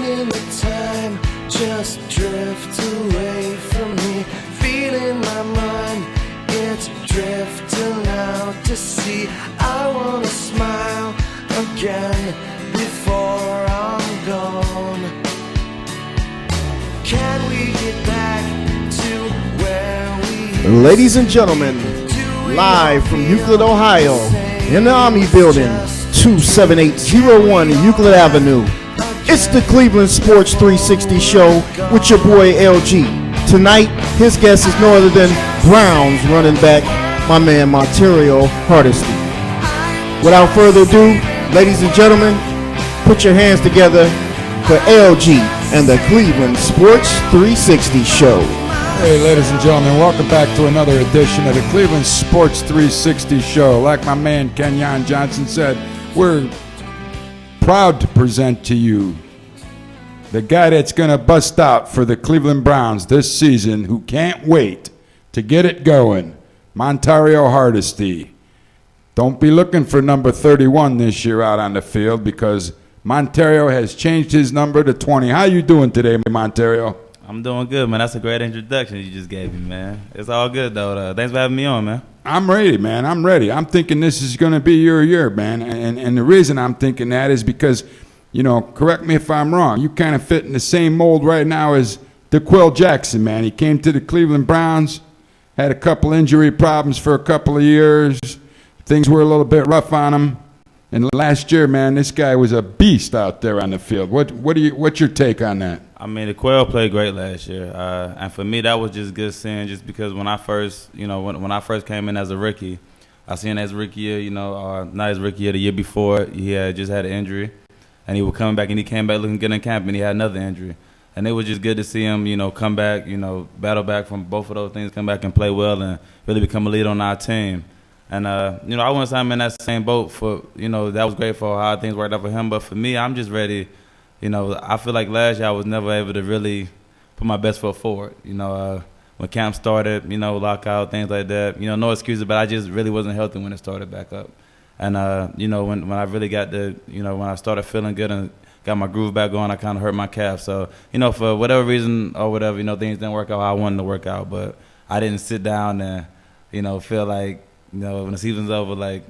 letting the time just drift away from me. Feeling my mind, it's drifting out to sea. I wanna smile again before I'm gone. Can we get back to where we Ladies and gentlemen, live from Euclid, Ohio, in the Army Building, 27801 Euclid Avenue. It's the Cleveland Sports 360 show with your boy LG. Tonight, his guest is no other than Browns running back, my man Montario Hardesty. Without further ado, ladies and gentlemen, put your hands together for LG and the Cleveland Sports 360 show. Hey, ladies and gentlemen, welcome back to another edition of the Cleveland Sports 360 show. Like my man Kenyon Johnson said, we're proud to present to you the guy that's going to bust out for the Cleveland Browns this season, who can't wait to get it going, Montario Hardesty. Don't be looking for number 31 this year out on the field, because Montario has changed his number to 20. How you doing today, Montario? I'm doing good, man. That's a great introduction you just gave me, man. It's all good, though. Thanks for having me on, man. I'm ready, man. I'm ready. I'm thinking this is going to be your year, man. And the reason I'm thinking that is because, you know, correct me if I'm wrong, you kind of fit in the same mold right now as DeQuil Jackson, man. He came to the Cleveland Browns, had a couple injury problems for a couple of years. Things were a little bit rough on him. And last year, man, this guy was a beast out there on the field. What's your take on that? I mean, DeQuil played great last year, and for me, that was just good seeing. Just because when I first, when I first came in as a rookie, I seen as rookie year, not his rookie year, the year before, he had just had an injury, and he was coming back, and he came back looking good in camp, and he had another injury, and it was just good to see him, come back, battle back from both of those things, come back and play well, and really become a leader on our team. And, I wouldn't say I'm in that same boat for, that was great for how things worked out for him. But for me, I'm just ready. I feel like last year I was never able to really put my best foot forward. When camp started, lockout, things like that. No excuses, but I just really wasn't healthy when it started back up. And, when I really got when I started feeling good and got my groove back going, I kind of hurt my calf. So, for whatever reason or whatever, things didn't work out how I wanted to work out. But I didn't sit down and, feel like, when the season's over, like,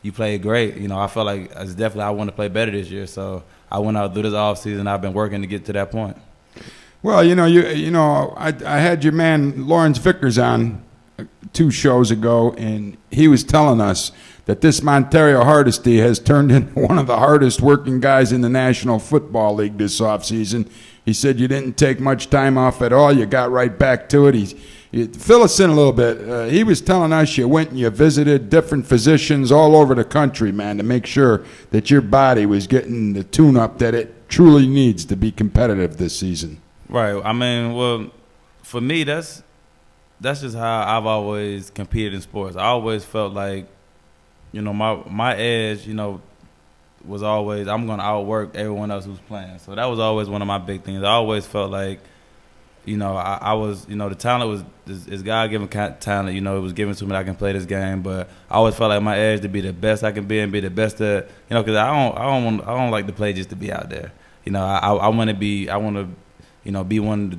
you played great. I felt like it's definitely I want to play better this year. So I went out through this offseason. I've been working to get to that point. Well, I had your man Lawrence Vickers on 2 shows ago, and he was telling us that this Montario Hardesty has turned into one of the hardest working guys in the National Football League this offseason. He said you didn't take much time off at all. You got right back to it. Fill us in a little bit. He was telling us you went and you visited different physicians all over the country, man, to make sure that your body was getting the tune-up that it truly needs to be competitive this season. Right. I mean, well, for me, that's just how I've always competed in sports. I always felt like, my edge, was always I'm going to outwork everyone else who's playing. So that was always one of my big things. I always felt like, I was, the talent is God-given talent. It was given to me that I can play this game. But I always felt like my edge to be the best I can be and be the best at, because I don't like to play just to be out there. I want to be be one to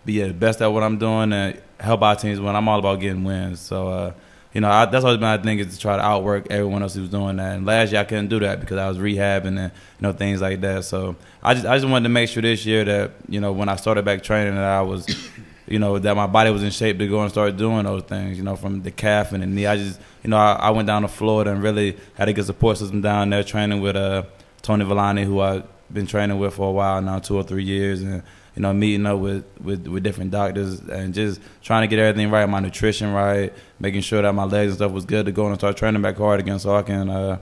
be the best at what I'm doing and help our teams win. I'm all about getting wins. So, that's always been my thing, is to try to outwork everyone else who's doing that. And last year I couldn't do that because I was rehabbing and, things like that. So I just wanted to make sure this year that, when I started back training, that I was, that my body was in shape to go and start doing those things, from the calf and the knee. I just, I went down to Florida and really had a good support system down there, training with Tony Villani, who I've been training with for a while now, 2 or 3 years, and meeting up with different doctors and just trying to get everything right, my nutrition right, making sure that my legs and stuff was good to go and start training back hard again, so I can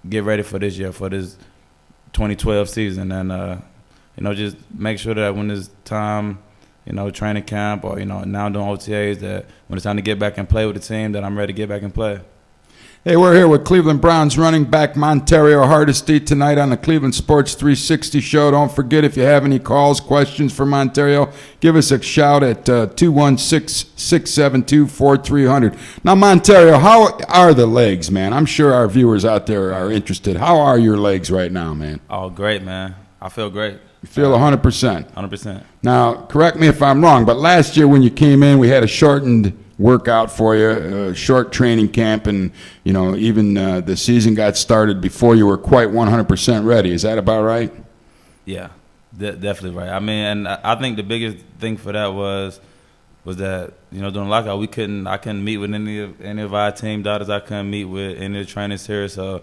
get ready for this year, for this 2012 season, and just make sure that when it's time, training camp or now doing OTAs, that when it's time to get back and play with the team, that I'm ready to get back and play. Hey, we're here with Cleveland Browns running back Montario Hardesty tonight on the Cleveland Sports 360 show. Don't forget, if you have any calls, questions for Montario, give us a shout at 216-672-4300. Now, Montario, how are the legs, man? I'm sure our viewers out there are interested. How are your legs right now, man? Oh, great, man. I feel great. You feel 100%. 100%. Now, correct me if I'm wrong, but last year when you came in, we had a shortened workout for you, a short training camp, and even the season got started before you were quite 100% ready. Is that about right? Yeah, definitely right. I mean, and I think the biggest thing for that was that during lockout I couldn't meet with any of our team doctors. I couldn't meet with any of the trainers here, so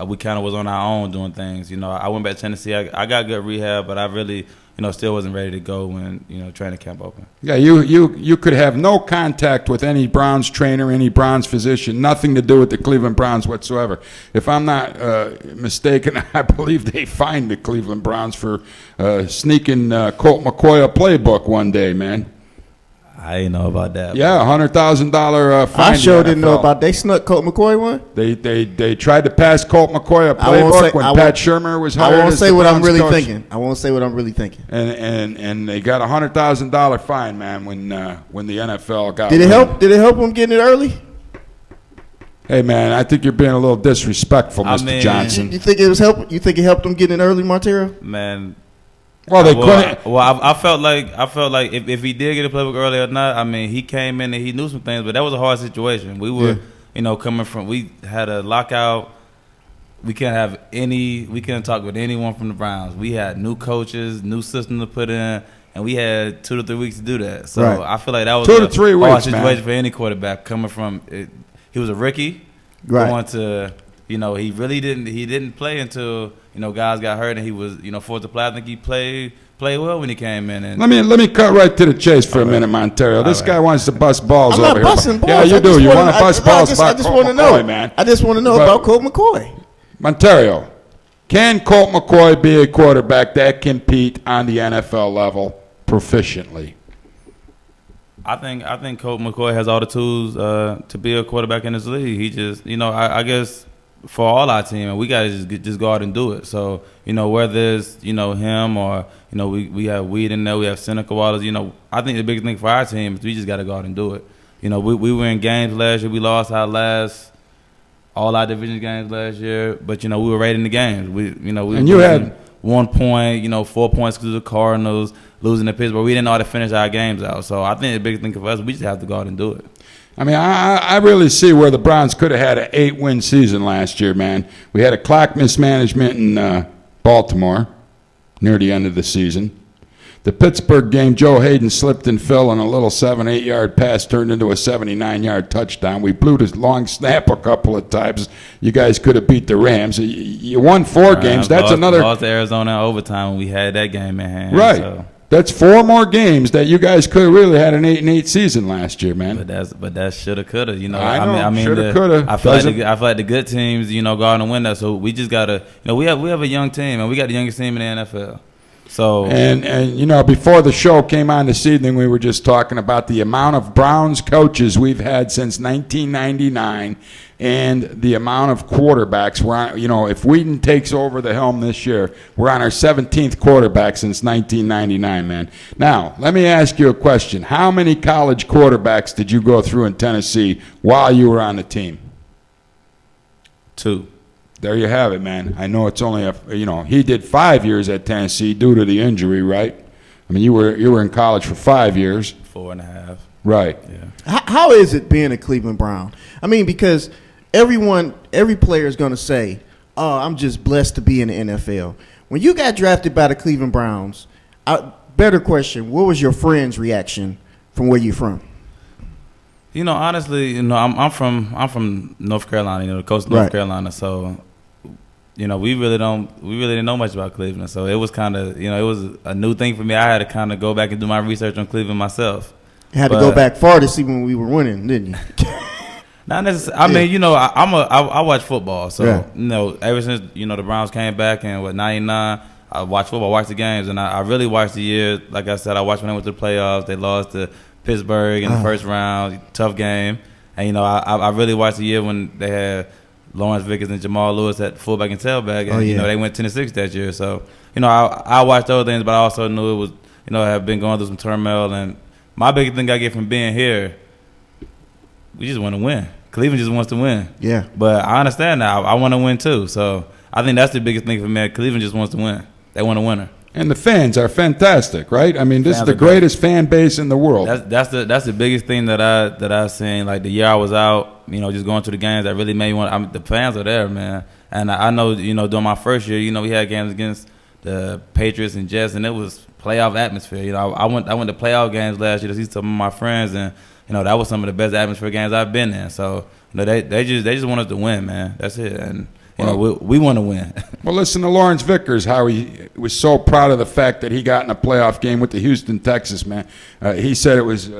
we kind of was on our own doing things. I went back to Tennessee. I got good rehab, but I really still wasn't ready to go when training camp opened. Yeah, you could have no contact with any Browns trainer, any Browns physician, nothing to do with the Cleveland Browns whatsoever. If I'm not mistaken, I believe they fined the Cleveland Browns for sneaking Colt McCoy a playbook one day, man. I didn't know about that. Yeah, $100,000 fine. I sure didn't know about. They snuck Colt McCoy one. They tried to pass Colt McCoy a playbook when Pat Shermer was hired. I won't say what I'm really thinking. I won't say what I'm really thinking. And they got $100,000 fine, man, when the NFL got. Did it help? Did it help them getting it early? Hey, man, I think you're being a little disrespectful, Mr. Johnson. You think it was help? You think it helped them getting it early, Montario? Man. Well, they couldn't. Well, I felt like if he did get a playbook early or not, I mean, he came in and he knew some things, but that was a hard situation. We were, we had a lockout. We couldn't talk with anyone from the Browns. We had new coaches, new system to put in, and we had 2 to 3 weeks to do that. So I feel like that was 2 to 3 weeks, hard situation man. for any quarterback coming from. He was a rookie, right? Going to, he really didn't play until. Guys got hurt and he was, forced to play. I think he played well when he came in. And let me cut right to the chase for a minute, Montario. This guy wants to bust balls I'm over not here. busting balls. Yeah, you do. You want to bust balls I about just Colt want to know, McCoy, man. I just want to know about Colt McCoy. Montario, can Colt McCoy be a quarterback that compete on the NFL level proficiently? I think Colt McCoy has all the tools to be a quarterback in this league. He just, I guess for all our team, and we got to just go out and do it. So, whether it's, him or, we have Weed in there, we have Seneca Wallace, I think the biggest thing for our team is we just got to go out and do it. We were in games last year. We lost all our division games last year, but, we were right in the games. And you had 1 point, 4 points because of the Cardinals losing to Pittsburgh. We didn't know how to finish our games out. So I think the biggest thing for us, we just have to go out and do it. I mean, I really see where the Browns could have had an 8-win season last year, man. We had a clock mismanagement in Baltimore near the end of the season. The Pittsburgh game, Joe Hayden slipped and fell, and a little 7-8-yard pass turned into a 79-yard touchdown. We blew the long snap a couple of times. You guys could have beat the Rams. You won 4 games. That's another. Lost to Arizona in overtime when we had that game in hand. Right. So. That's 4 more games that you guys could have really had an 8-8 season last year, man. But that shoulda coulda. I mean, shoulda coulda. coulda. I feel like the good teams, go out and win that. So we just gotta, we have a young team, and we got the youngest team in the NFL. So and before the show came on this evening, we were just talking about the amount of Browns coaches we've had since 1999, and the amount of quarterbacks. We're on, if Whedon takes over the helm this year, we're on our 17th quarterback since 1999, man. Now, let me ask you a question: how many college quarterbacks did you go through in Tennessee while you were on the team? 2. There you have it, man. I know it's only he did 5 years at Tennessee due to the injury, right? I mean, you were in college for 5 years. 4.5. Right. Yeah. How is it being a Cleveland Brown? I mean, because every player is going to say, "Oh, I'm just blessed to be in the NFL." When you got drafted by the Cleveland Browns, better question: what was your friend's reaction from where you from? Honestly, I'm from North Carolina, the coast of North Carolina, so. We really didn't know much about Cleveland, so it was kind of, it was a new thing for me. I had to kind of go back and do my research on Cleveland myself. You had to go back far to see when we were winning, didn't you? Not necessarily. I mean, I watch football, so ever since the Browns came back in '99, I watched football, watched the games, and I really watched the year. Like I said, I watched when they went to the playoffs. They lost to Pittsburgh in the first round, tough game, and I really watched the year when they had Lawrence Vickers and Jamal Lewis at fullback and tailback, and they went 10-6 that year. So I watched those things, but I also knew it was I have been going through some turmoil, and my biggest thing I get from being here, we just want to win. Cleveland just wants to win. Yeah. But I understand now. I want to win too. So I think that's the biggest thing for me. Cleveland just wants to win. they want a winner. And the fans are fantastic, right? I mean, this Fans is the are great. greatest fan base in the world. That's the biggest thing that I seen. Like the year I was out, just going to the games that really made me want. The fans are there, man. And I know, during my first year, we had games against the Patriots and Jets, and it was playoff atmosphere. I went to playoff games last year to see some of my friends, and that was some of the best atmosphere games I've been in. So they just want us to win, man. That's it. And we want to win. Well, listen to Lawrence Vickers, how he was so proud of the fact that he got in a playoff game with the Houston Texans, man. He said it was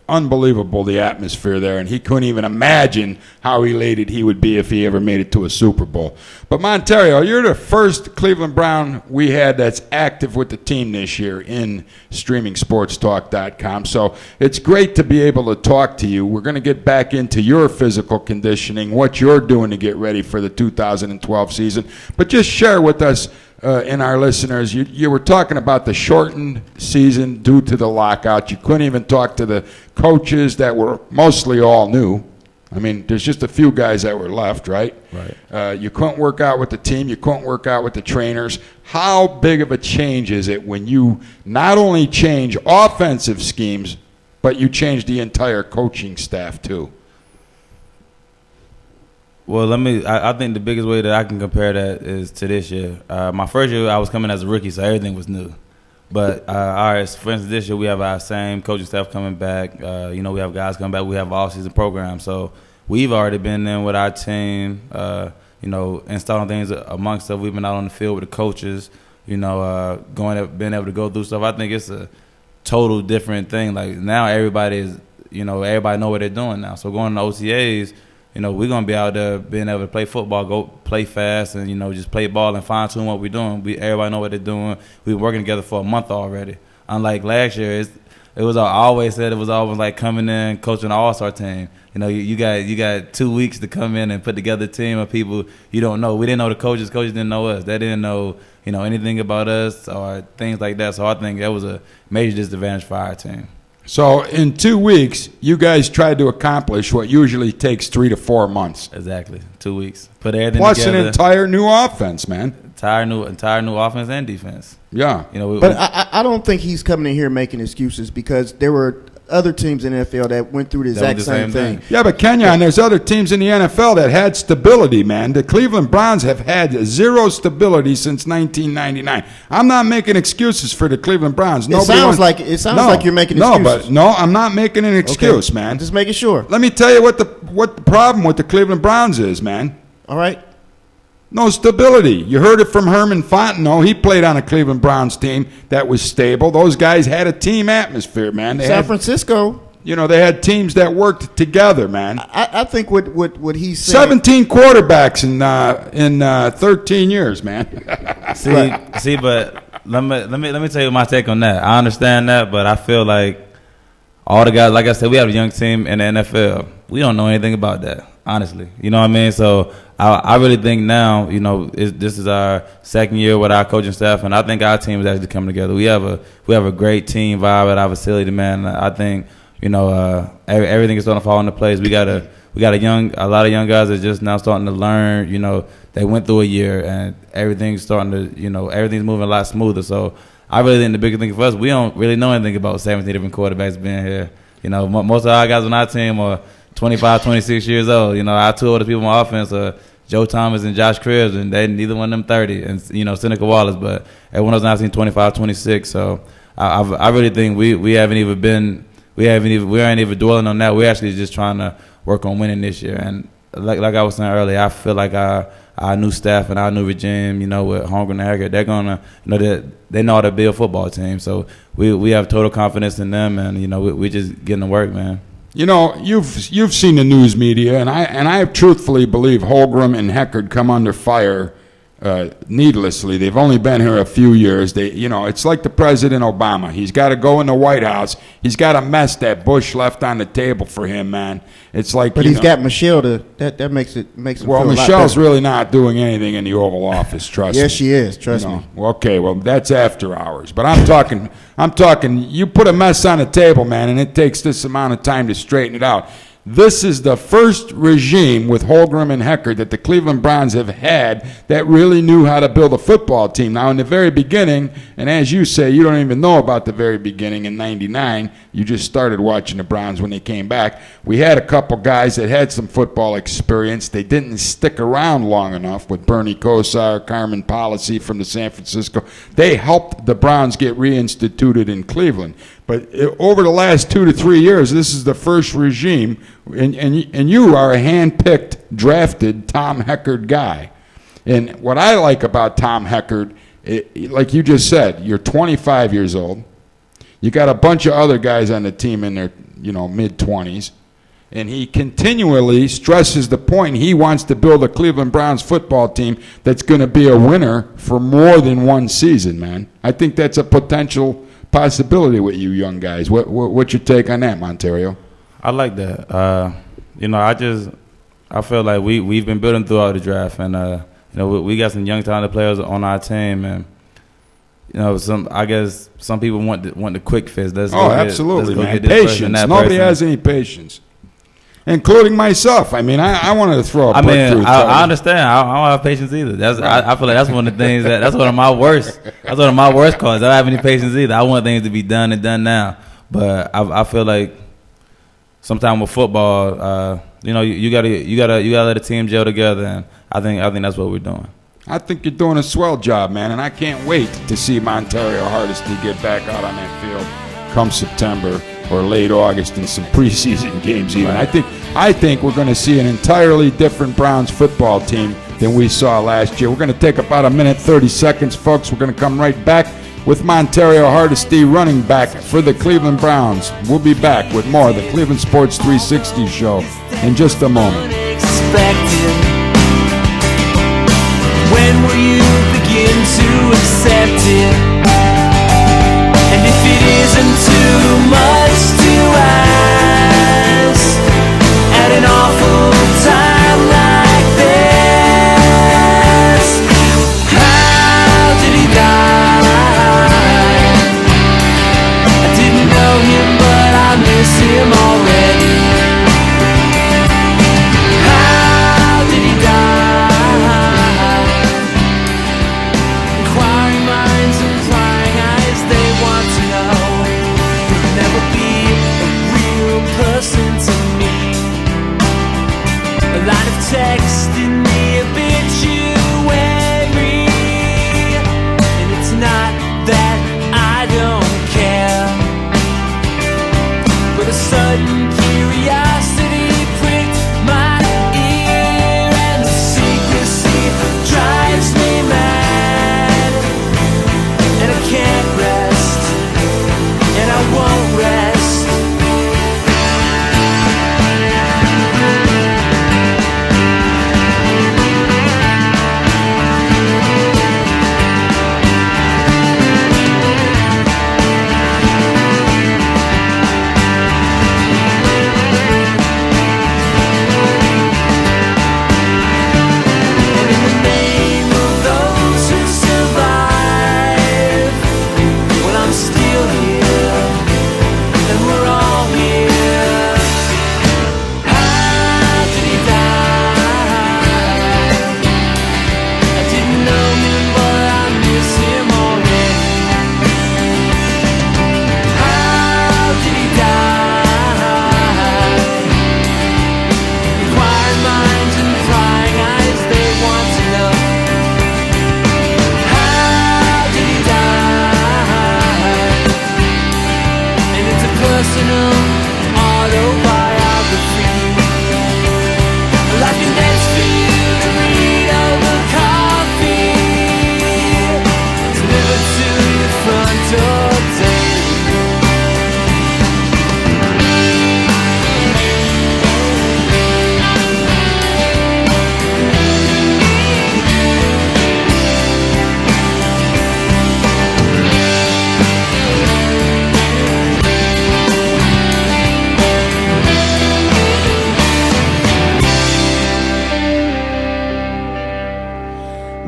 unbelievable, the atmosphere there, and he couldn't even imagine how elated he would be if he ever made it to a Super Bowl. But Montario, you're the first Cleveland Brown we had that's active with the team this year in streamingsportstalk.com. So it's great to be able to talk to you. We're going to get back into your physical conditioning, what you're doing to get ready for the 2012 season. But just share with us and our listeners, you were talking about the shortened season due to the lockout. You couldn't even talk to the coaches that were mostly all new. I mean, there's just a few guys that were left, right? Right. You couldn't work out with the team. You couldn't work out with the trainers. How big of a change is it when you not only change offensive schemes, but you change the entire coaching staff too? Well, I think the biggest way that I can compare that is to this year. My first year, I was coming as a rookie, so everything was new. But, all right, for instance, this year we have our same coaching staff coming back. We have guys coming back. We have an off-season program. So we've already been in with our team, installing things amongst us. We've been out on the field with the coaches, being able to go through stuff. I think it's a total different thing. Like, now everybody know what they're doing now. So going to OTAs, we're going to be out there being able to play football, go play fast, and, just play ball and fine-tune what we're doing. Everybody know what they're doing. We've been working together for a month already. Unlike last year, I always said it was always like coming in, coaching an all-star team. You got 2 weeks to come in and put together a team of people you don't know. We didn't know the coaches. Coaches didn't know us. They didn't know, anything about us or things like that. So I think that was a major disadvantage for our team. So in 2 weeks, you guys tried to accomplish what usually takes 3 to 4 months. Exactly, 2 weeks. Put everything Plus together. an entire new offense, man. Entire new offense and defense. Yeah. But I don't think he's coming in here making excuses, because there were other teams in the NFL that went through the exact same thing. Yeah, but Kenyon, there's other teams in the NFL that had stability, man. The Cleveland Browns have had zero stability since 1999. I'm not making excuses for the Cleveland Browns. It sounds like you're making excuses. No, I'm not making an excuse, man. I'm just making sure. Let me tell you what the problem with the Cleveland Browns is, man. All right. No stability. You heard it from Herman Fontenot. He played on a Cleveland Browns team that was stable. Those guys had a team atmosphere, man. San Francisco. They had teams that worked together, man. I think what he's saying. 17 quarterbacks in 13 years, man. See, but let me tell you my take on that. I understand that, but I feel like all the guys, like I said, we have a young team in the NFL. We don't know anything about that, honestly. You know what I mean? So I really think now, this is our second year with our coaching staff, and I think our team is actually coming together. We have a great team vibe at our facility, man. I think everything is starting to fall into place. We got a lot of young guys that just now starting to learn. They went through a year, and everything's starting to everything's moving a lot smoother. So I really think the biggest thing for us, we don't really know anything about 17 different quarterbacks being here. Most of our guys on our team are 25, 26 years old. Our two oldest people on offense are Joe Thomas and Josh Cribbs, and neither one of them 30, and Seneca Wallace, but everyone else on our team 25, 26. So I really think we aren't even dwelling on that. We're actually just trying to work on winning this year. And like I was saying earlier, I feel like our new staff and our new regime, with Holmgren and Haggard, they're gonna, they know how to build a football team. So we have total confidence in them, and we just getting to work, man. You've seen the news media, and I truthfully believe Holmgren and Heckard come under fire needlessly. They've only been here a few years. It's like the President Obama. He's got to go in the White House. He's got a mess that Bush left on the table for him, man. It's like, but he's got Michelle that makes it well, feel a lot Michelle's better. really not doing anything in the Oval Office. Trust me. Yes, she is. Trust me. Okay, well, that's after hours. But I'm talking. You put a mess on the table, man, and it takes this amount of time to straighten it out. This is the first regime with Holmgren and Heckard that the Cleveland Browns have had that really knew how to build a football team. Now, in the very beginning, and as you say, you don't even know about the very beginning in '99. You just started watching the Browns when they came back. We had a couple guys that had some football experience. They didn't stick around long enough with Bernie Kosar, Carmen Policy from the San Francisco. They helped the Browns get reinstituted in Cleveland. But over the last 2 to 3 years, this is the first regime, and you are a hand-picked, drafted Tom Heckard guy. And what I like about Tom Heckard, like you just said, you're 25 years old. You got a bunch of other guys on the team in their mid-20s. And he continually stresses the point he wants to build a Cleveland Browns football team that's going to be a winner for more than one season, man. I think that's a potential possibility with you young guys. What's your take on that, Montario? I like that. I feel like we've been building throughout the draft, and we got some young talented players on our team, and I guess some people want the quick fix. Absolutely, man. Patience. Nobody has any patience, including myself. I mean, I wanted to throw a I understand. I don't have patience either. I feel like that's one of the things that's one of my worst. That's one of my worst calls. I don't have any patience either. I want things to be done and done now. But I feel like sometimes with football, you gotta let a team gel together, and I think that's what we're doing. I think you're doing a swell job, man, and I can't wait to see Montario Hardesty get back out on that field come September or late August in some preseason games even. Right. I think we're going to see an entirely different Browns football team than we saw last year. We're going to take about a minute, 30 seconds, folks. We're going to come right back with Montario Hardesty, running back for the Cleveland Browns. We'll be back with more of the Cleveland Sports 360 show in just a moment. When will you begin to accept it? And if it isn't too much to ask, at an awful time like this, how did he die? I didn't know him, but I miss him already. How did he die? Inquiring minds and prying eyes, they want to know. He'll never be a real person to me. A line of text in the obituary, and it's not that I don't care, but a sudden curiosity pricked my ear, and the secrecy drives me mad, and I can't rest, and I won't rest.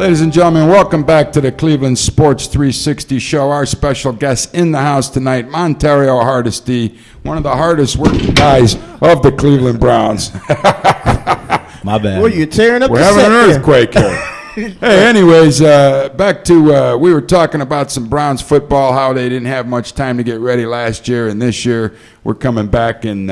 Ladies and gentlemen, welcome back to the Cleveland Sports 360 show. Our special guest in the house tonight, Montario Hardesty, one of the hardest working guys of the Cleveland Browns. My bad. Well, you're tearing up We're the having set an there. earthquake here. Hey, anyways, back to, we were talking about some Browns football, how they didn't have much time to get ready last year, and this year we're coming back, and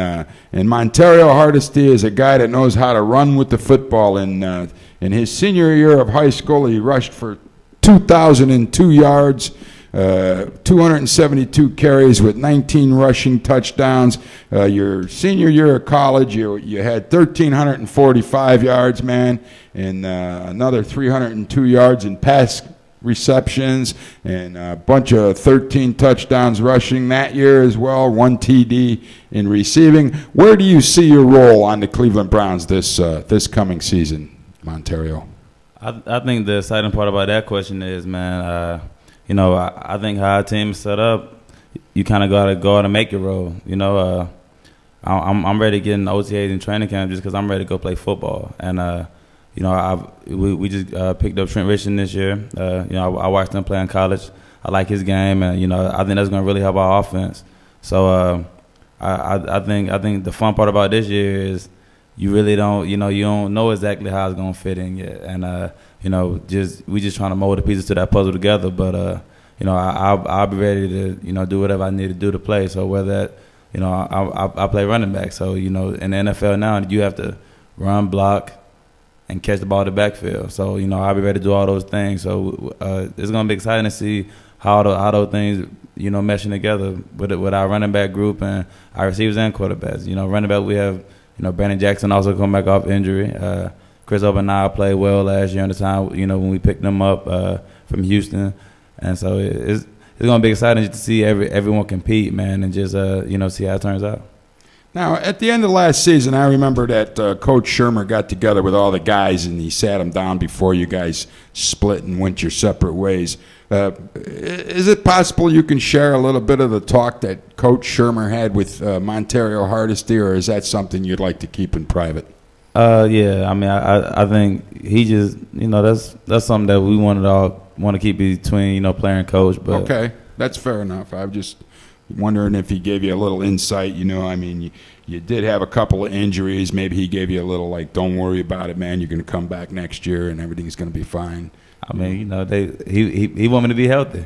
Montario Hardesty is a guy that knows how to run with the football. In his senior year of high school, he rushed for 2,002 yards, 272 carries with 19 rushing touchdowns. Your senior year of college, you had 1,345 yards, man, and another 302 yards in pass receptions, and a bunch of 13 touchdowns rushing that year as well, 1 TD in receiving. Where do you see your role on the Cleveland Browns this coming season, Montario? I think the exciting part about that question is, man, I think how our team is set up, you kind of got to go out and make your role. I'm ready to get in OTAs and training camp just because I'm ready to go play football. And, we just picked up Trent Richardson this year. I watched him play in college. I like his game, and, I think that's going to really help our offense. So I think the fun part about this year is you really don't, you don't know exactly how it's going to fit in yet. And, we just trying to mold the pieces to that puzzle together. But, I'll be ready to, do whatever I need to do to play. So whether that, I play running back. So, in the NFL now, you have to run, block, and catch the ball in the backfield. So, I'll be ready to do all those things. So it's going to be exciting to see how those things, meshing together with our running back group and our receivers and quarterbacks. Running back, we have, Brandon Jackson also come back off injury. Chris Obenauer played well last year on the time, when we picked them up from Houston. And so it's going to be exciting to see everyone compete, man, and just, see how it turns out. Now, at the end of last season, I remember that Coach Shermer got together with all the guys, and he sat them down before you guys split and went your separate ways. Is it possible you can share a little bit of the talk that Coach Shermer had with Montario Hardesty, or is that something you'd like to keep in private? Yeah, I mean, I think he just, that's something that we want to keep between, player and coach. But okay, that's fair enough. I'm just wondering if he gave you a little insight. I mean, you did have a couple of injuries. Maybe he gave you a little, like, don't worry about it, man. You're going to come back next year and everything's going to be fine. I mean, he want me to be healthy.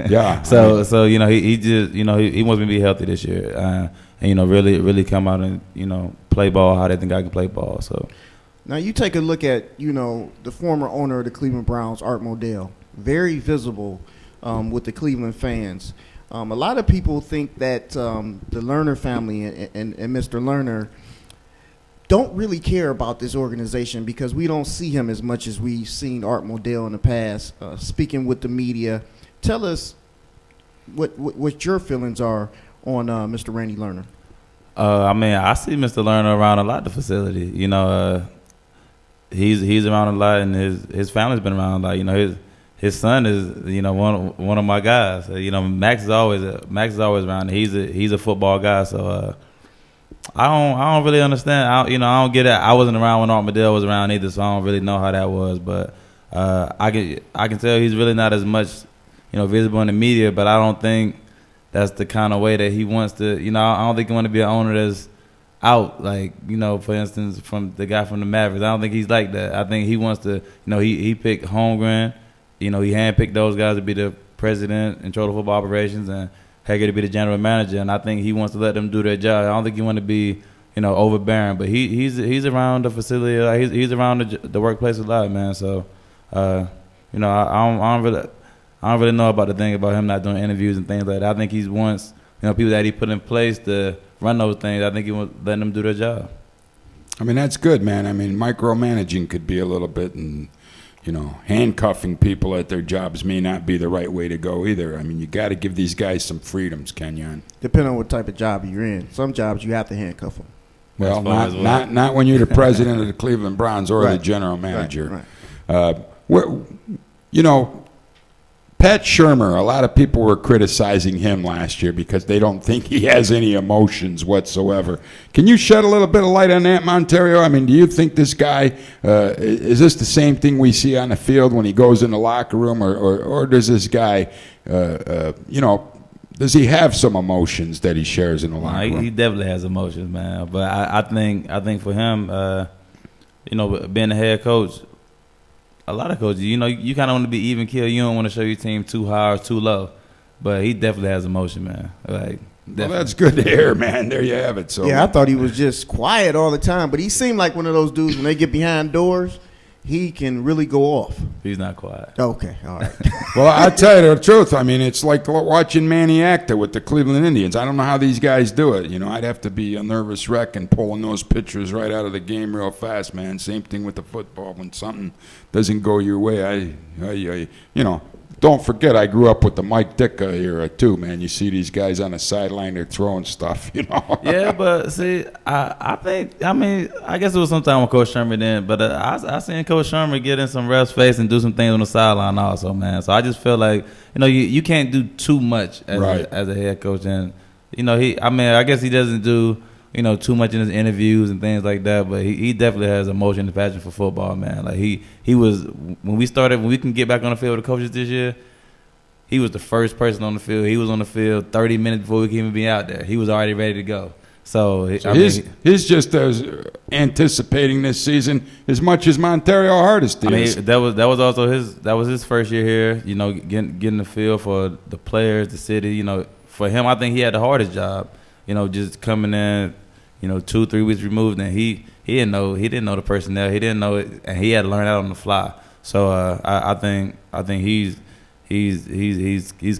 Yeah. So he just he wants me to be healthy this year, and really come out and play ball how they think I can play ball. So Now you take a look at the former owner of the Cleveland Browns, Art Modell, very visible with the Cleveland fans. A lot of people think that the Lerner family and Mr. Lerner don't really care about this organization because we don't see him as much as we've seen Art Modell in the past, speaking with the media. Tell us what your feelings are on Mr. Randy Lerner. I mean, I see Mr. Lerner around a lot at the facility. He's around a lot, and his family's been around a lot. His son is one of my guys. Max is always around. He's a football guy, so I don't really understand. I don't get it. I wasn't around when Art Modell was around either, so I don't really know how that was. But I can tell he's really not as much visible in the media. But I don't think that's the kind of way that he wants to. I don't think he want to be an owner that's out, for instance, from the guy from the Mavericks. I don't think he's like that. I think he wants to. He picked Holmgren. He handpicked those guys to be the president, control the football operations, and Hager to be the general manager. And I think he wants to let them do their job. I don't think he want to be, overbearing. But he's around the facility. He's around the workplace a lot, man. So, I don't really know about the thing about him not doing interviews and things like that. I think he wants, people that he put in place to run those things. I think he wants letting them do their job. I mean, that's good, man. I mean, micromanaging could be a little bit, and handcuffing people at their jobs may not be the right way to go either. I mean, you got to give these guys some freedoms, Kenyon. Depending on what type of job you're in. Some jobs you have to handcuff them. Well, not when you're the president of the Cleveland Browns or the general manager. Right. Pat Shurmur, a lot of people were criticizing him last year because they don't think he has any emotions whatsoever. Can you shed a little bit of light on that, Montario? I mean, do you think this guy, is this the same thing we see on the field when he goes in the locker room, or does this guy, does he have some emotions that he shares in the locker room? He definitely has emotions, man. But I think for him, being a head coach, a lot of coaches, you kind of want to be even keel. You don't want to show your team too high or too low. But he definitely has emotion, man. Like, well, that's good to hear, man. There you have it. So yeah, I thought he was just quiet all the time, but he seemed like one of those dudes when they get behind doors, he can really go off. He's not quiet. Okay, all right. Well, I'll tell you the truth. I mean, it's like watching Manny Acta with the Cleveland Indians. I don't know how these guys do it. I'd have to be a nervous wreck and pulling those pitchers right out of the game real fast, man. Same thing with the football. When something doesn't go your way, don't forget, I grew up with the Mike Ditka era too, man. You see these guys on the sideline, they're throwing stuff, Yeah, but see, I guess it was sometime with Coach Sherman then, but I seen Coach Sherman get in some refs' face and do some things on the sideline also, man. So I just feel like, you can't do too much as a head coach. And, I guess he doesn't do, too much in his interviews and things like that, but he definitely has emotion and passion for football, man. Like he was, when we can get back on the field with the coaches this year, he was the first person on the field. He was on the field 30 minutes before we could even be out there. He was already ready to go. So he's just as anticipating this season as much as Montario Hardesty is. That was also his first year here. Getting the feel for the players, the city. For him, I think he had the hardest job. Just coming in, 2-3 weeks removed, and he didn't know the personnel. He didn't know it, and he had to learn that on the fly. So I think he's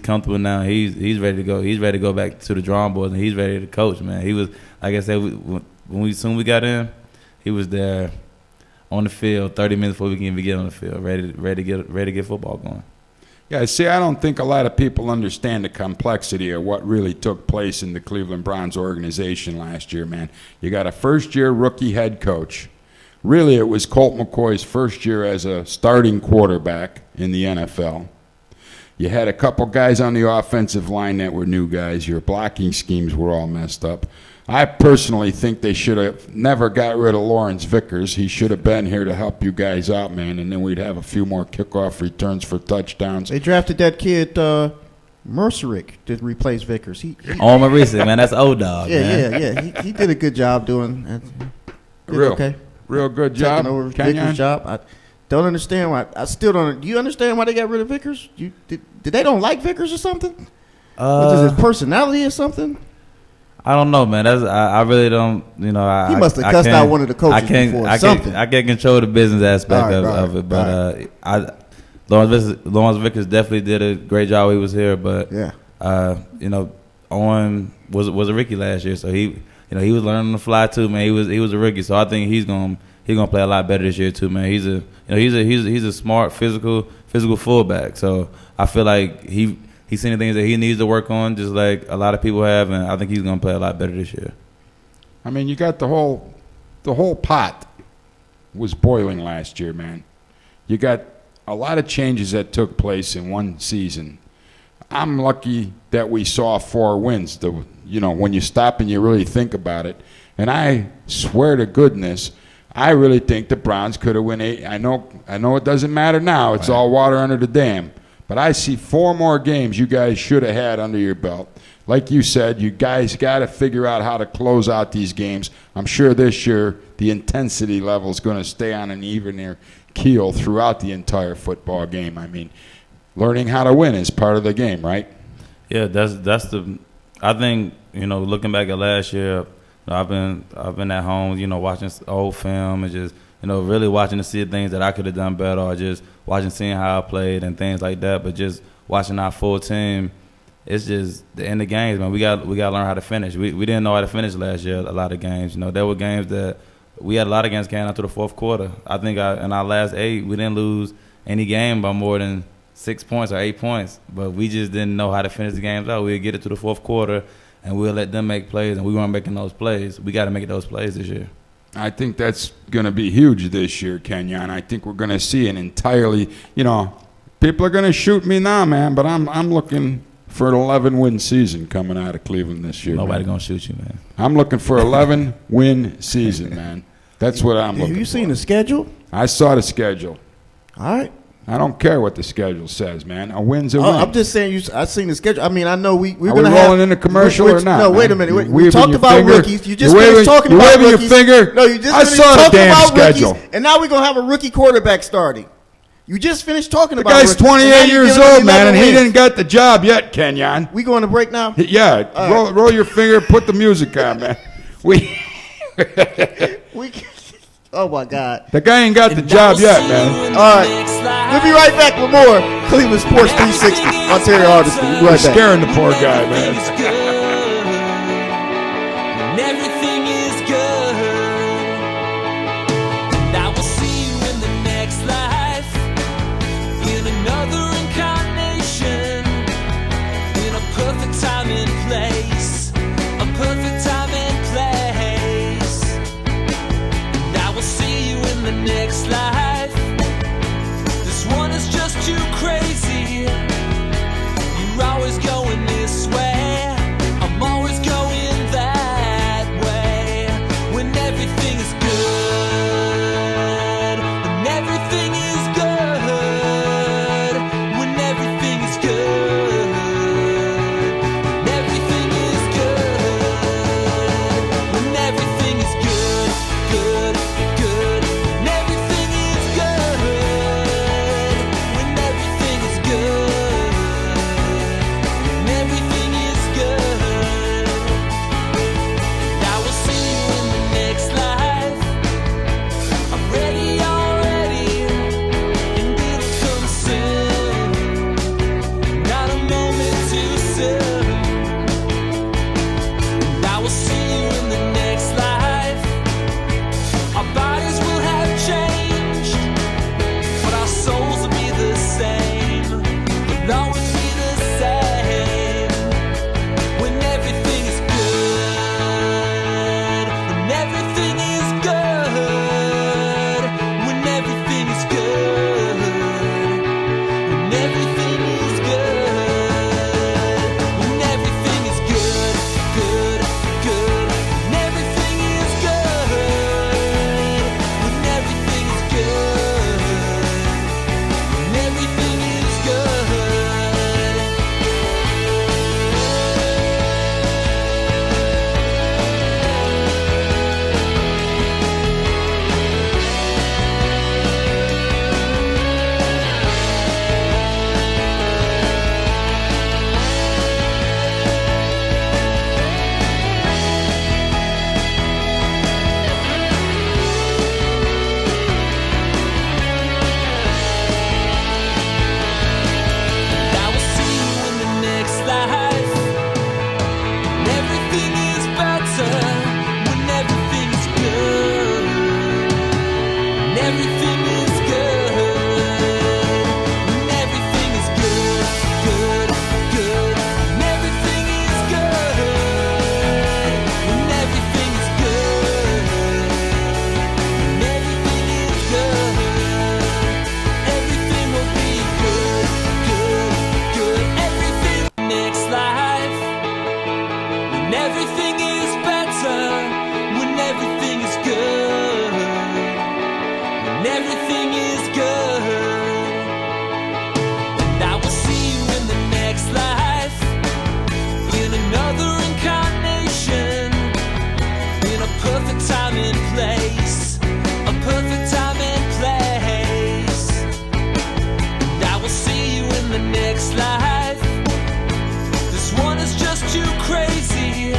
comfortable now. He's ready to go. He's ready to go back to the drawing board, and he's ready to coach, man. He was, like I said, when we got in, he was there on the field 30 minutes before we can even get on the field, ready to get football going. Yeah, see, I don't think a lot of people understand the complexity of what really took place in the Cleveland Browns organization last year, man. You got a first-year rookie head coach. Really, it was Colt McCoy's first year as a starting quarterback in the NFL. You had a couple guys on the offensive line that were new guys. Your blocking schemes were all messed up. I personally think they should have never got rid of Lawrence Vickers. He should have been here to help you guys out, man, and then we'd have a few more kickoff returns for touchdowns. They drafted that kid, Mercerick, to replace Vickers. All my recent, man. That's old dog. Yeah. He did a good job doing that. Real good job. Taking over Vickers' job. I don't understand why. I still don't. Do you understand why they got rid of Vickers? Did they don't like Vickers or something? Which is his personality or something? I don't know, man. I really don't. He must have cussed out one of the coaches before or something. I can't control the business aspect of it, but Lawrence Vickers definitely did a great job when he was here. But Owen was a rookie last year, so he was learning on the fly too, man. He was a rookie, so I think he's gonna play a lot better this year too, man. He's a smart physical fullback, so I feel like He's seen the things that he needs to work on, just like a lot of people have, and I think he's going to play a lot better this year. I mean, you got the whole pot was boiling last year, man. You got a lot of changes that took place in one season. I'm lucky that we saw 4 wins. When you stop and you really think about it, and I swear to goodness, I really think the Browns could have won 8. I know it doesn't matter now. It's all water under the dam. But I see 4 more games you guys should have had under your belt. Like you said, you guys got to figure out how to close out these games. I'm sure this year the intensity level is going to stay on an evener keel throughout the entire football game. I mean, learning how to win is part of the game, right? Yeah, I think, looking back at last year, I've been at home, watching old film and just really watching to see things that I could have done better, or just seeing how I played and things like that. But just watching our full team, it's just the end of games, man. We got to learn how to finish. We didn't know how to finish last year. A lot of games, there were games that we had a lot of games came out to the fourth quarter. I think in our last 8, we didn't lose any game by more than 6 points or 8 points. But we just didn't know how to finish the games out. We'd get it to the fourth quarter, and we'll let them make plays, and we weren't making those plays. We got to make those plays this year. I think that's going to be huge this year, Kenyon. I think we're going to see an entirely, People are going to shoot me now, man, but I'm looking for an 11-win season coming out of Cleveland this year. Nobody man. gonna shoot you, man. I'm looking for 11-win season, man. That's what I'm looking for. Have you seen the schedule? I saw the schedule. All right. I don't care what the schedule says, man. A win's a win. I'm just saying. I seen the schedule. I mean, I know we're Are we gonna rolling have, in a commercial or not? No, wait a man? minute. You We talked waving about your finger? rookies. You just You finished waving- talking you about waving rookies. your finger? No, you just I finished saw the talking damn about schedule. rookies, and now we're gonna have a rookie quarterback starting. You just finished talking The about guy's rookies, and now 28 you're years giving him old, man, 11 and he wins. didn't get the job yet, Kenyon. We going to break now? Yeah, All roll your finger, put the music on, man. We. Oh my God! The guy ain't got the job yet, man. All right, we'll be right back with more Cleveland Sports 360. Montario Hardesty. We'll be You're right back. scaring the poor guy, man. And everything is good. And I will see you in the next life, in another incarnation, in a perfect time and place, a perfect time and place. And I will see you in the next life. This one is just too crazy. You're always going this way, I'm always going that way. When everything is good, when everything is good, when everything is good, when everything is good, when everything is good, good, good, when everything is good, when everything is good, when everything is good. And I will see you in the next life. I'm ready already, and it'll come soon. Not a moment too soon. And I will see you in the next life. Our bodies will have changed, but our souls will be the same. They'll always be the same. When everything is good, when everything is good, when everything is good, when everything is good, when everything is good, good, good, when everything is good, when everything is good, when everything is good. I will see you in the next life. When everything is better, when everything is good, when everything is good, when everything is good, good, good, when everything is good, when everything is good, when everything is good, everything will be good, good, good, everything. Next life, when everything is better, when everything is good, when everything is good. And I will see you in the next life, in another incarnation, in a perfect time and place, a perfect time and place. And I will see you in the next life. This one is just too crazy.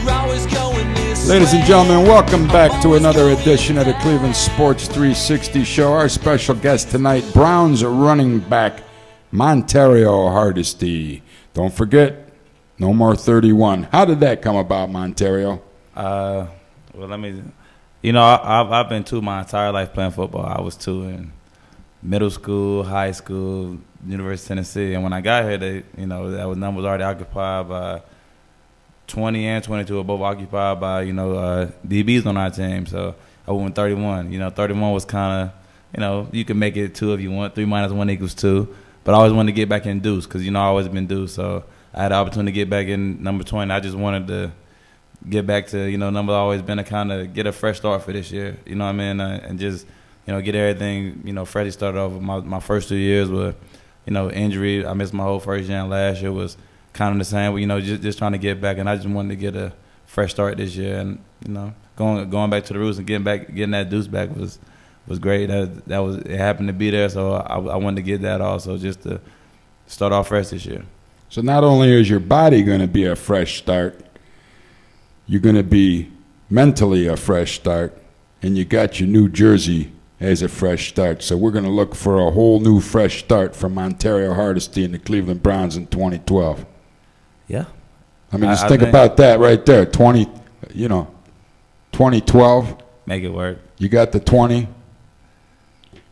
You're always going this Ladies and way. gentlemen, welcome back to Always another going edition of the that Cleveland Sports 360 show. Our special guest tonight, Browns running back Montario Hardesty. Don't forget, no more 31. How did that come about, Montario? Well, let me. I've been two my entire life playing football. I was two in middle school, high school, University of Tennessee, and when I got here, that number was already occupied by 20 and 22 were both occupied by DBs on our team. So I went with 31. 31 was kind of you can make it 2 if you want. 3 minus 1 equals 2. But I always wanted to get back in deuce because, I always been deuce. So I had the opportunity to get back in number 20. I just wanted to get back to, number always been to kind of get a fresh start for this year. You know what I mean? And just, get everything, freshly started off. My first 2 years were, injury. I missed my whole first year, and last year was kind of the same. Just trying to get back. And I just wanted to get a fresh start this year. And, going back to the roots and getting that deuce back was great. It happened to be there, so I wanted to get that also just to start off fresh this year. So not only is your body going to be a fresh start, you're going to be mentally a fresh start, and you got your new jersey as a fresh start. So we're going to look for a whole new fresh start from Montario Hardesty and the Cleveland Browns in 2012. Yeah. I mean, just think about that right there. 2012. Make it work. You got the 20.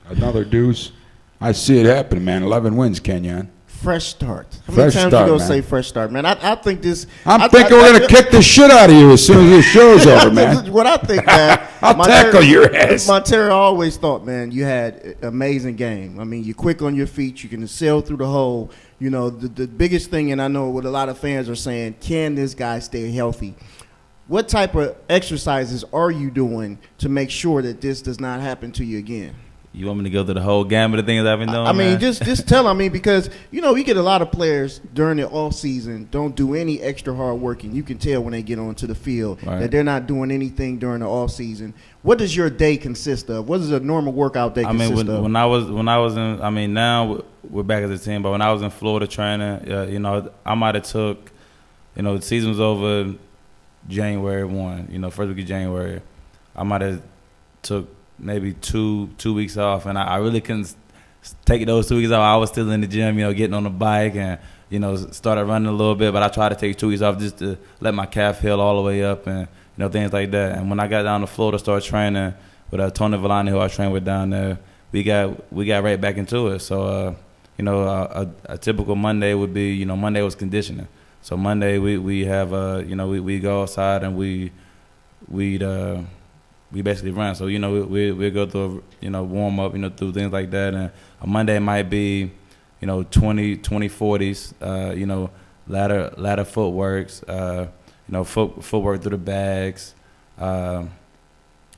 Another deuce. I see it happening, man. 11 wins, Kenyon. Fresh start. How many times you gonna say fresh start, man? I think this. I'm thinking we're gonna kick the shit out of you as soon as this show's over, man. What I think, man. I'll tackle your ass. Montario always thought, man, you had an amazing game. I mean, you're quick on your feet. You can sail through the hole. The biggest thing, and I know what a lot of fans are saying, can this guy stay healthy? What type of exercises are you doing to make sure that this does not happen to you again? You want me to go through the whole gamut of things I've been doing? I mean, just tell them. I mean, because, we get a lot of players during the off season don't do any extra hard work, and you can tell when they get onto the field that they're not doing anything during the off season. What does your day consist of? What does a normal work-out day consist of? When I was in, I mean, now we're back as a team, but when I was in Florida training, I might have took, the season was over January 1, first week of January. I might have took maybe two weeks off, and I really couldn't take those 2 weeks off. I was still in the gym, getting on the bike and, started running a little bit, but I tried to take 2 weeks off just to let my calf heal all the way up and, things like that. And when I got down to Florida, started training with Tony Villani, who I trained with down there, we got right back into it. So, a typical Monday would be, Monday was conditioning. So Monday we have, we go outside and we basically run. So, we go through, warm up, through things like that. And a Monday might be, 20, 40s, ladder footworks, footwork through the bags.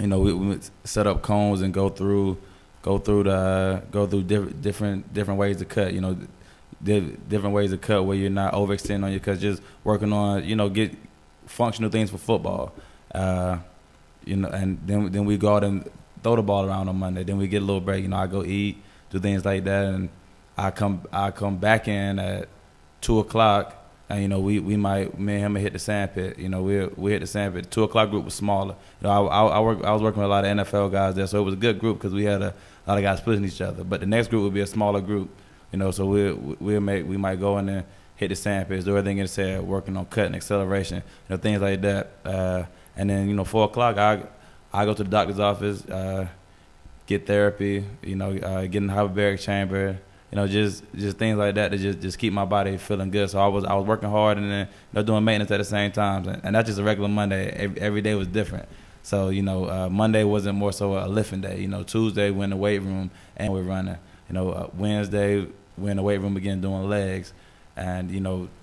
We set up cones and go through different ways to cut, different ways to cut where you're not overextending on your cuts, just working on, get functional things for football. And then we go out and throw the ball around on Monday. Then we get a little break. I go eat, do things like that, and I come back in at 2:00, and me and him hit the sand pit. We hit the sand pit. 2:00 group was smaller. I was working with a lot of NFL guys there, so it was a good group because we had a lot of guys splitting each other. But the next group would be a smaller group. So we might go in there, hit the sand pits, do everything in the sand, working on cutting, acceleration, things like that. And then, 4:00, I go to the doctor's office, get therapy, get in the hyperbaric chamber, just things like that to just keep my body feeling good. So I was working hard and then doing maintenance at the same time, and that's just a regular Monday. Every day was different. So Monday wasn't more so a lifting day. Tuesday we're in the weight room and we're running. Wednesday we're in the weight room again doing legs, and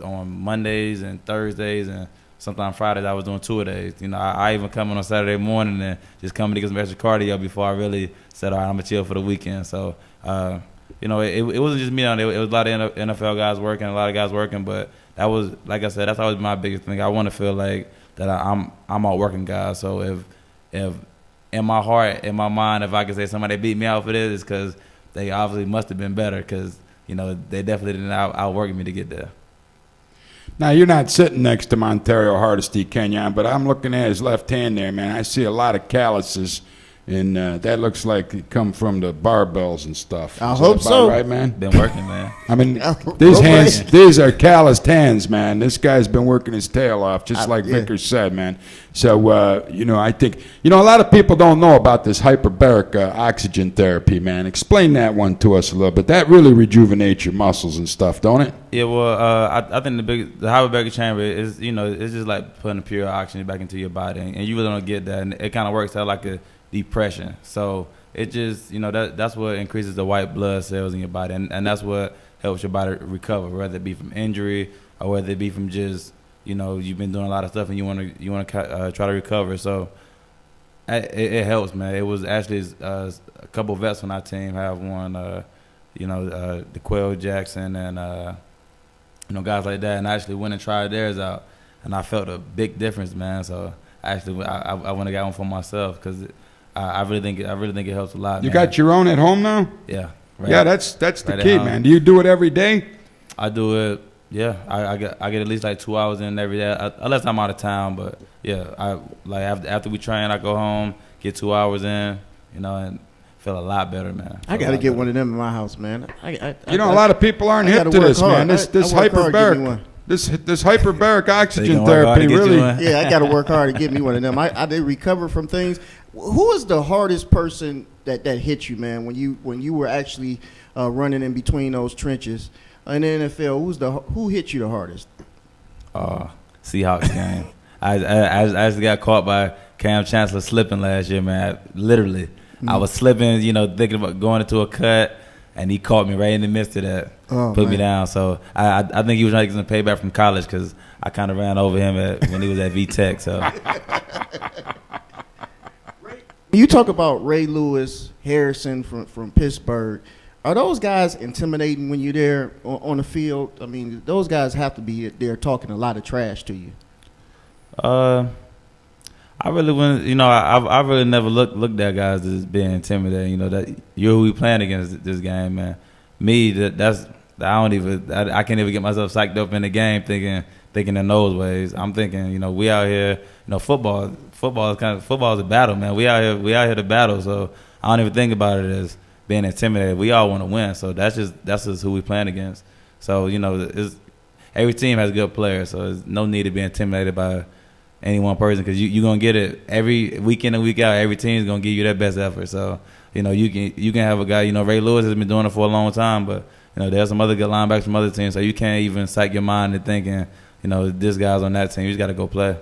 on Mondays and Thursdays and sometimes Fridays I was doing 2 days. I even come in on Saturday morning and just come to get some extra cardio before I really said, all right, I'm going to chill for the weekend. So, it wasn't just me. It was a lot of NFL guys working, a lot of guys working. But that was, like I said, that's always my biggest thing. I want to feel like that I'm a working guy. So if in my heart, in my mind, if I could say somebody beat me out for this, it's because they obviously must have been better because, they definitely didn't outwork me to get there. Now, you're not sitting next to Montario Hardesty, Kenyon, but I'm looking at his left hand there, man. I see a lot of calluses, and that looks like it come from the barbells and stuff. I hope so. Right, man? Been working, man. I mean, these are calloused hands, man. This guy's been working his tail off, just like Vickers said, man. So, I think, a lot of people don't know about this hyperbaric oxygen therapy, man. Explain that one to us a little bit. That really rejuvenates your muscles and stuff, don't it? Yeah, well, I think the hyperbaric chamber is, it's just like putting pure oxygen back into your body, and you really don't get that, and it kind of works out like a depression. So it just, that's what increases the white blood cells in your body, and that's what helps your body recover, whether it be from injury or whether it be from just, you've been doing a lot of stuff and you want to try to recover. So it helps, man. It was actually a couple vets on our team have won, DeQuell Jackson and guys like that, and I actually went and tried theirs out, and I felt a big difference, man. So I went and got one for myself because I really think it helps a lot. You man. got your own at home now? Yeah. Right, yeah, that's the right key, man. Do you do it every day? I do it. Yeah, I get at least like 2 hours in every day, unless I'm out of town. But yeah, after we train, I go home, get 2 hours in, and feel a lot better, man. I got to get one of them in my house, man. A lot of people aren't hip to this, man. This hyperbaric. This hyperbaric oxygen therapy really. Yeah, I got to work hard to get me one of them. I did recover from things. Who is the hardest person that hit you, man? When you were actually running in between those trenches in the NFL, who hit you the hardest? Seahawks game. I actually got caught by Cam Chancellor slipping last year, man. Literally, I was slipping, thinking about going into a cut, and he caught me right in the midst of that. Put me down. So I think he was trying to get some payback from college because I kind of ran over him when he was at VTech. So you talk about Ray Lewis, Harrison from Pittsburgh. Are those guys intimidating when you're there on the field? I mean, those guys have to be there talking a lot of trash to you. I really wouldn't. I really never looked at guys as being intimidating. That you're who we playing against this game, man. Me, I can't even get myself psyched up in the game thinking in those ways. I'm thinking, we out here. Football is a battle, man. We out here to battle. So I don't even think about it as being intimidated. We all want to win. So that's just who we playing against. So every team has good players. So there's no need to be intimidated by any one person because you're gonna get it every week in and week out. Every team's gonna give you their best effort. So you can have a guy. Ray Lewis has been doing it for a long time, but there's some other good linebackers from other teams. So you can't even psych your mind into thinking this guy's on that team. You just got to go play.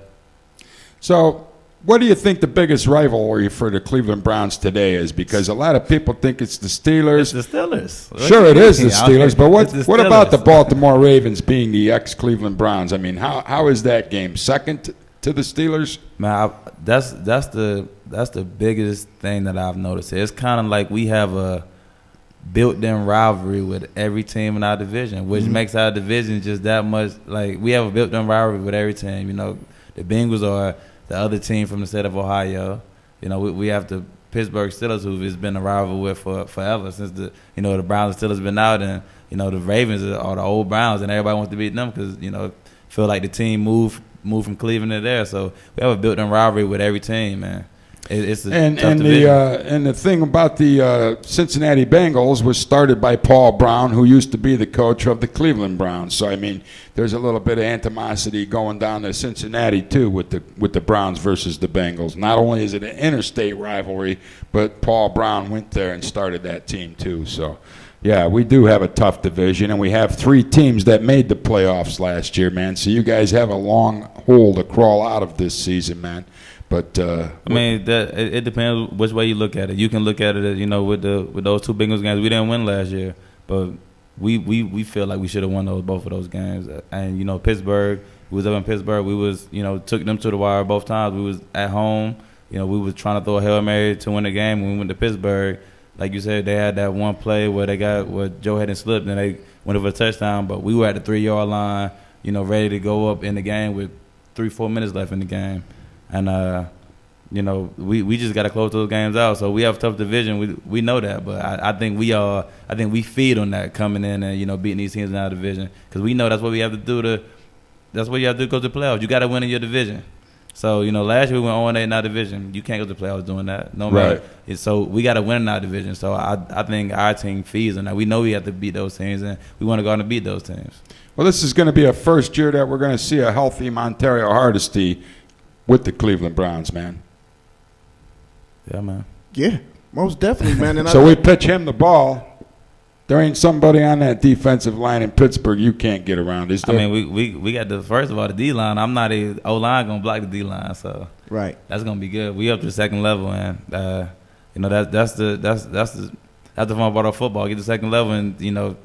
So what do you think the biggest rivalry for the Cleveland Browns today is? Because a lot of people think it's the Steelers. It's the Steelers. Sure, it is the Steelers. But what about the Baltimore Ravens being the ex-Cleveland Browns? I mean, how is that game? Second to the Steelers? Man, that's the biggest thing that I've noticed. It's kind of like we have a built-in rivalry with every team in our division, which makes our division just that much. Like, we have a built-in rivalry with every team. The Bengals are the other team from the state of Ohio. We have the Pittsburgh Steelers, who has been a rival with for forever since the Browns and Steelers been out, and the Ravens are the old Browns, and everybody wants to beat them because feel like the team moved from Cleveland to there. So we have a built-in rivalry with every team, man. It's a tough division. And the thing about the Cincinnati Bengals was started by Paul Brown, who used to be the coach of the Cleveland Browns. So I mean, there's a little bit of animosity going down to Cincinnati too with the Browns versus the Bengals. Not only is it an interstate rivalry, but Paul Brown went there and started that team too. So yeah, we do have a tough division, and we have 3 teams that made the playoffs last year, man. So you guys have a long hole to crawl out of this season, man. But I mean, it depends which way you look at it. You can look at it, with those 2 Bengals games. We didn't win last year, but we feel like we should have won both of those games. And Pittsburgh, we was up in Pittsburgh. We was took them to the wire both times. We was at home. We was trying to throw a Hail Mary to win the game. When we went to Pittsburgh, like you said, they had that one play where Joe hadn't slipped and they went over a touchdown. But we were at the 3-yard line, ready to go up in the game with 3-4 minutes left in the game. And we just got to close those games out. So we have a tough division. We know that, but I think we feed on that coming in and beating these teams in our division because we know that's what we have to do that's what you have to do to go to the playoffs. You got to win in your division. So last year we went 0-8 in our division. You can't go to the playoffs doing that. No matter. Right. So we got to win in our division. So I think our team feeds on that. We know we have to beat those teams, and we want to go out and beat those teams. Well, this is going to be a first year that we're going to see a healthy Montario Hardesty with the Cleveland Browns, man. Yeah, man. Yeah, most definitely, man. And so we pitch him the ball. There ain't somebody on that defensive line in Pittsburgh you can't get around, is there? I mean, we got first of all, the D-line. I'm not O-line going to block the D-line, so right. That's going to be good. We up to the second level, and You know, that's the fun part of football. Get to second level, and you know,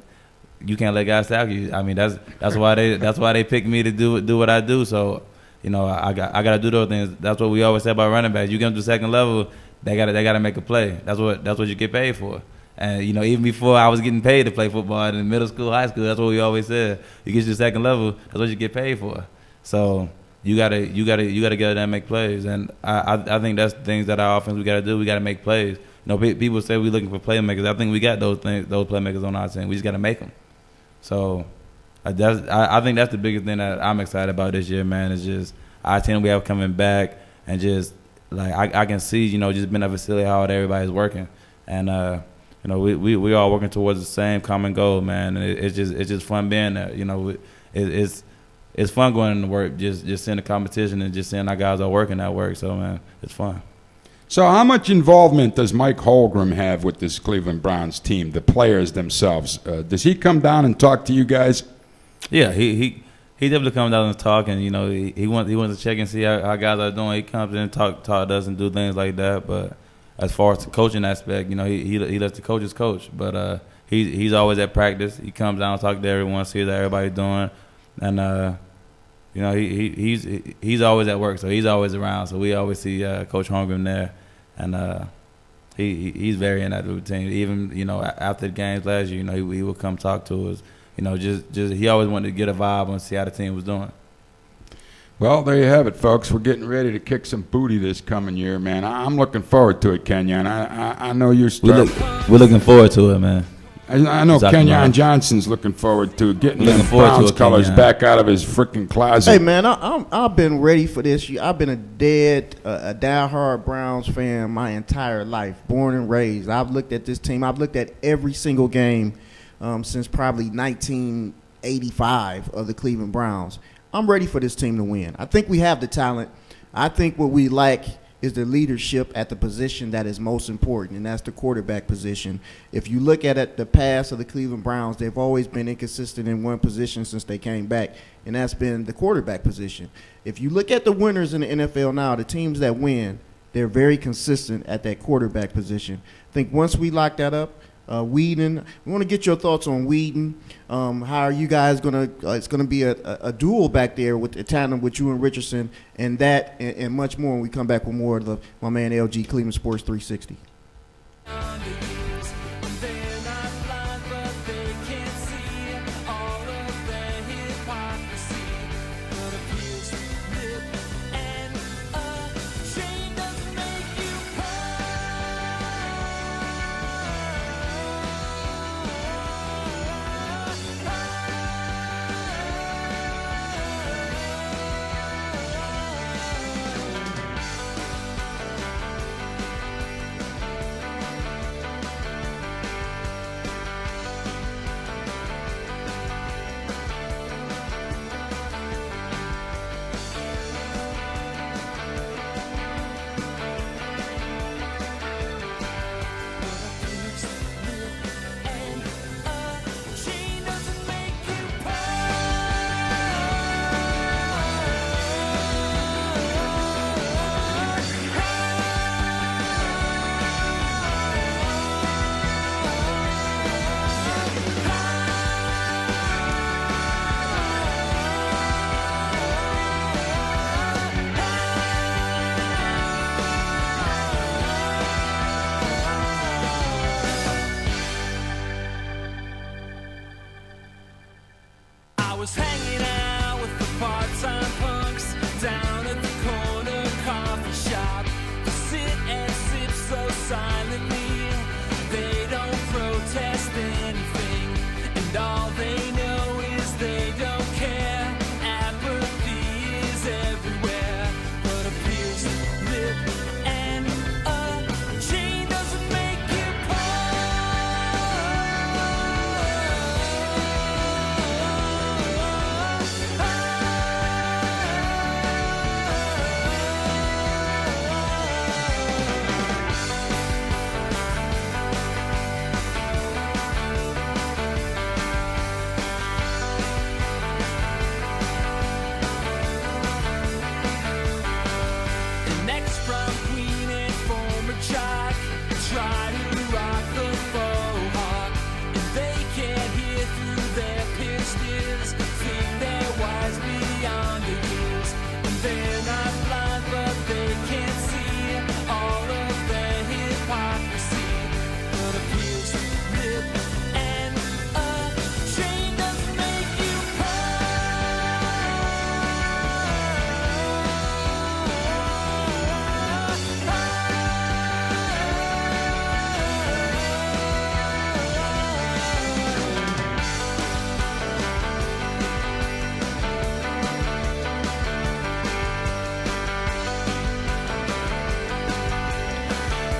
you can't let guys tackle you. I mean, that's why they picked me to do what I do. So, you know, I got to do those things. That's what we always say about running backs. You get them to second level, they gotta make a play. That's what you get paid for. And you know, even before I was getting paid to play football in middle school, high school, that's what we always said. You get to the second level, that's what you get paid for. So you gotta get out there and make plays. And I think that's the things that our offense we gotta do. We gotta make plays. You know, people say we're looking for playmakers. I think we got those playmakers on our team. We just gotta make them. So I think that's the biggest thing that I'm excited about this year, man. Is just our team we have coming back, and just like I can see, you know, just being a facility how everybody's working, and you know, we all working towards the same common goal, man. And it's just fun being there. You know, it's fun going into work, just seeing the competition and just seeing our guys are working at work. So man, it's fun. So how much involvement does Mike Holmgren have with this Cleveland Browns team, the players themselves? Does he come down and talk to you guys? Yeah, he definitely comes down and talk, and you know, he wants to check and see how guys are doing. He comes in and talk to us and do things like that. But as far as the coaching aspect, you know, he lets the coaches coach. But he's always at practice. He comes down and talk to everyone, see how everybody's doing, and you know, he's always at work, so he's always around. So we always see Coach Holmgren there, and he's very in that routine. Even, you know, after the games last year, you know, he would come talk to us. You know, just he always wanted to get a vibe and see how the team was doing. Well, there you have it, folks. We're getting ready to kick some booty this coming year, man. I'm looking forward to it, Kenyon. I know you're we're looking forward to it, man. I know Kenyon Johnson's looking forward to getting them Browns colors back out of his freaking closet. Hey, man, I've been ready for this. I've been a diehard Browns fan my entire life, born and raised. I've looked at this team. I've looked at every single game since probably 1985 of the Cleveland Browns. I'm ready for this team to win. I think we have the talent. I think what we lack is the leadership at the position that is most important, and that's the quarterback position. If you look at it, the past of the Cleveland Browns, they've always been inconsistent in one position since they came back, and that's been the quarterback position. If you look at the winners in the NFL now, the teams that win, they're very consistent at that quarterback position. I think once we lock that up, Whedon, we want to get your thoughts on Whedon. How are you guys going to it's going to be a duel back there with the tandem with you and Richardson, and that and much more when we come back with more of my man LG Cleveland Sports 360.